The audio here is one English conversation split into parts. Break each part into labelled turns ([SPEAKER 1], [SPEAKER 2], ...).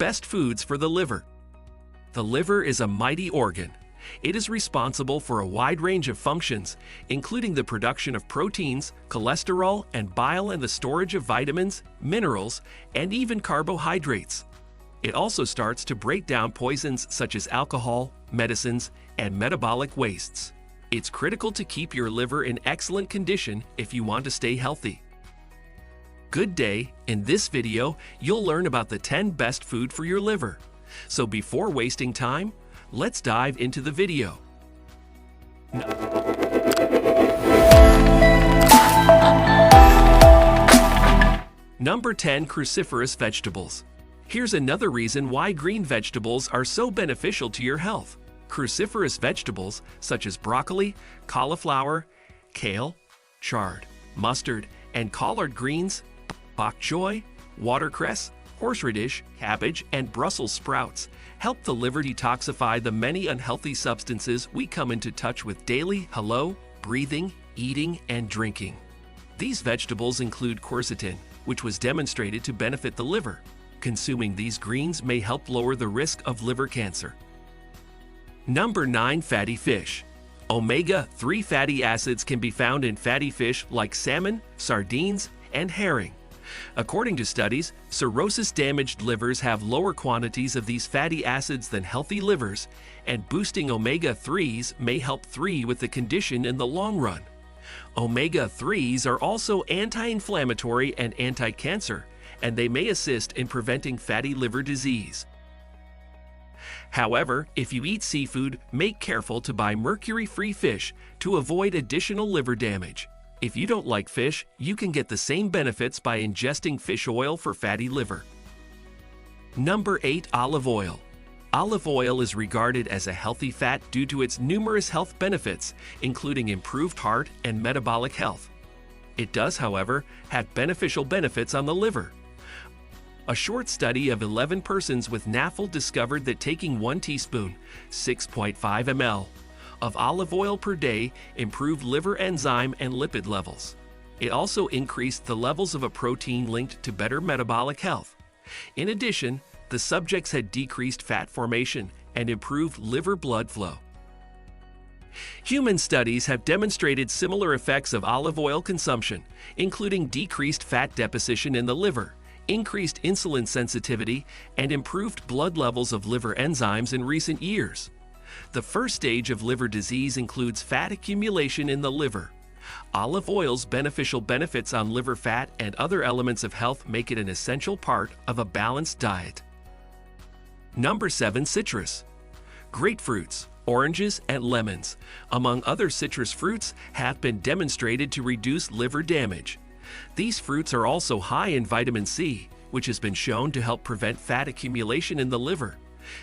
[SPEAKER 1] Best foods for the liver. The liver is a mighty organ. It is responsible for a wide range of functions, including the production of proteins, cholesterol, and bile, and the storage of vitamins, minerals, and even carbohydrates. It also starts to break down poisons such as alcohol, medicines, and metabolic wastes. It's critical to keep your liver in excellent condition if you want to stay healthy. Good day! In this video, you'll learn about the 10 best food for your liver. So before wasting time, let's dive into the video. Number 10. Cruciferous vegetables. Here's another reason why green vegetables are so beneficial to your health. Cruciferous vegetables such as broccoli, cauliflower, kale, chard, mustard, and collard greens, bok choy, watercress, horseradish, cabbage, and Brussels sprouts help the liver detoxify the many unhealthy substances we come into touch with daily, breathing, eating, and drinking. These vegetables include quercetin, which was demonstrated to benefit the liver. Consuming these greens may help lower the risk of liver cancer. Number 9. Fatty fish. Omega-3 fatty acids can be found in fatty fish like salmon, sardines, and herring. According to studies, cirrhosis-damaged livers have lower quantities of these fatty acids than healthy livers, and boosting omega-3s may help with the condition in the long run. Omega-3s are also anti-inflammatory and anti-cancer, and they may assist in preventing fatty liver disease. However, if you eat seafood, make careful to buy mercury-free fish to avoid additional liver damage. If you don't like fish, you can get the same benefits by ingesting fish oil for fatty liver. Number 8. Olive oil. Olive oil is regarded as a healthy fat due to its numerous health benefits, including improved heart and metabolic health. It does, however, have beneficial benefits on the liver. A short study of 11 persons with NAFLD discovered that taking 1 teaspoon, 6.5 ml, of olive oil per day improved liver enzyme and lipid levels. It also increased the levels of a protein linked to better metabolic health. In addition, the subjects had decreased fat formation and improved liver blood flow. Human studies have demonstrated similar effects of olive oil consumption, including decreased fat deposition in the liver, increased insulin sensitivity, and improved blood levels of liver enzymes in recent years. The first stage of liver disease includes fat accumulation in the liver. Olive oil's beneficial benefits on liver fat and other elements of health make it an essential part of a balanced diet. Number 7. Citrus. Grapefruits, oranges, and lemons, among other citrus fruits, have been demonstrated to reduce liver damage. These fruits are also high in vitamin C, which has been shown to help prevent fat accumulation in the liver.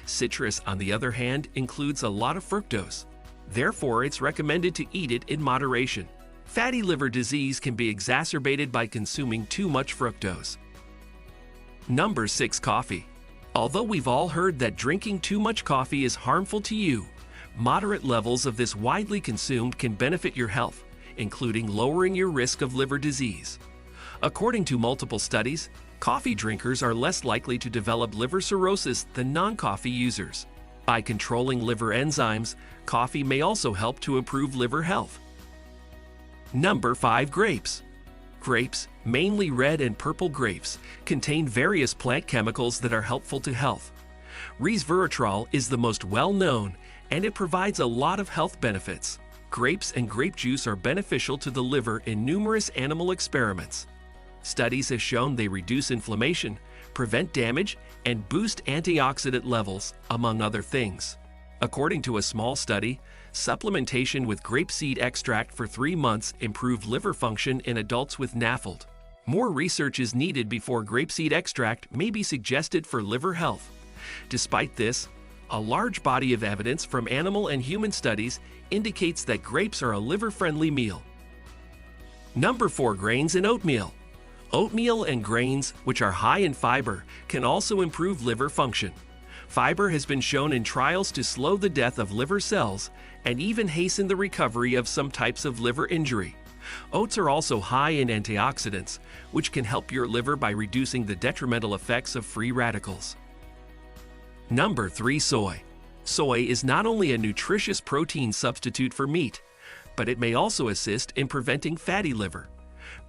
[SPEAKER 1] Citrus, on the other hand, includes a lot of fructose. Therefore, it's recommended to eat it in moderation. Fatty liver disease can be exacerbated by consuming too much fructose. Number 6. Coffee. Although we've all heard that drinking too much coffee is harmful to you, moderate levels of this widely consumed can benefit your health, including lowering your risk of liver disease. According to multiple studies, coffee drinkers are less likely to develop liver cirrhosis than non-coffee users. By controlling liver enzymes, coffee may also help to improve liver health. Number 5. Grapes. Grapes, mainly red and purple grapes, contain various plant chemicals that are helpful to health. Resveratrol is the most well-known, and it provides a lot of health benefits. Grapes and grape juice are beneficial to the liver in numerous animal experiments. Studies have shown they reduce inflammation, prevent damage, and boost antioxidant levels, among other things. According to a small study, supplementation with grapeseed extract for 3 months improved liver function in adults with NAFLD. More research is needed before grapeseed extract may be suggested for liver health. Despite this, a large body of evidence from animal and human studies indicates that grapes are a liver-friendly meal. Number 4. Grains and oatmeal. Oatmeal and grains, which are high in fiber, can also improve liver function. Fiber has been shown in trials to slow the death of liver cells and even hasten the recovery of some types of liver injury. Oats are also high in antioxidants, which can help your liver by reducing the detrimental effects of free radicals. Number 3. Soy. Soy is not only a nutritious protein substitute for meat, but it may also assist in preventing fatty liver.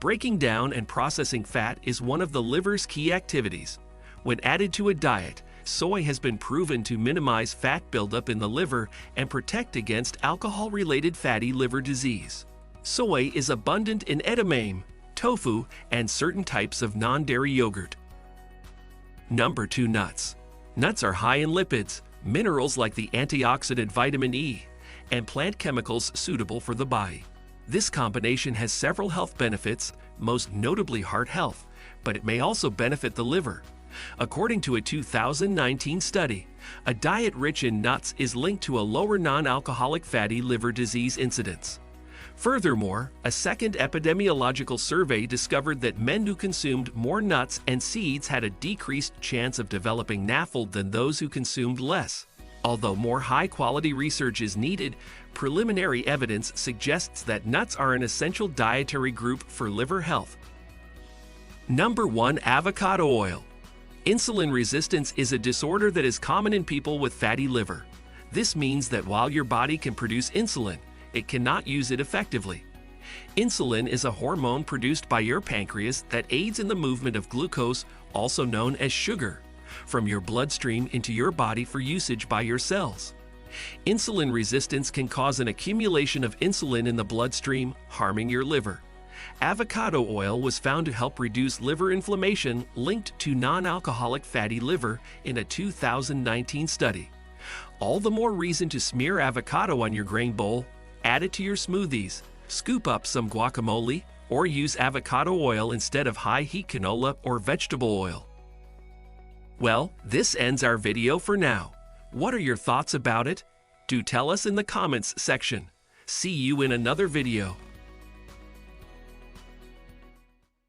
[SPEAKER 1] Breaking down and processing fat is one of the liver's key activities. When added to a diet, soy has been proven to minimize fat buildup in the liver and protect against alcohol-related fatty liver disease. Soy is abundant in edamame, tofu, and certain types of non-dairy yogurt. Number 2. Nuts. Nuts are high in lipids, minerals like the antioxidant vitamin E, and plant chemicals suitable for the body. This combination has several health benefits, most notably heart health, but it may also benefit the liver. According to a 2019 study, a diet rich in nuts is linked to a lower non-alcoholic fatty liver disease incidence. Furthermore, a second epidemiological survey discovered that men who consumed more nuts and seeds had a decreased chance of developing NAFLD than those who consumed less. Although more high-quality research is needed, preliminary evidence suggests that nuts are an essential dietary group for liver health. Number 1. Avocado oil. Insulin resistance is a disorder that is common in people with fatty liver. This means that while your body can produce insulin, it cannot use it effectively. Insulin is a hormone produced by your pancreas that aids in the movement of glucose, also known as sugar, from your bloodstream into your body for usage by your cells. Insulin resistance can cause an accumulation of insulin in the bloodstream, harming your liver. Avocado oil was found to help reduce liver inflammation linked to non-alcoholic fatty liver in a 2019 study. All the more reason to smear avocado on your grain bowl, add it to your smoothies, scoop up some guacamole, or use avocado oil instead of high-heat canola or vegetable oil. Well, this ends our video for now. What are your thoughts about it? Do tell us in the comments section. See you in another video.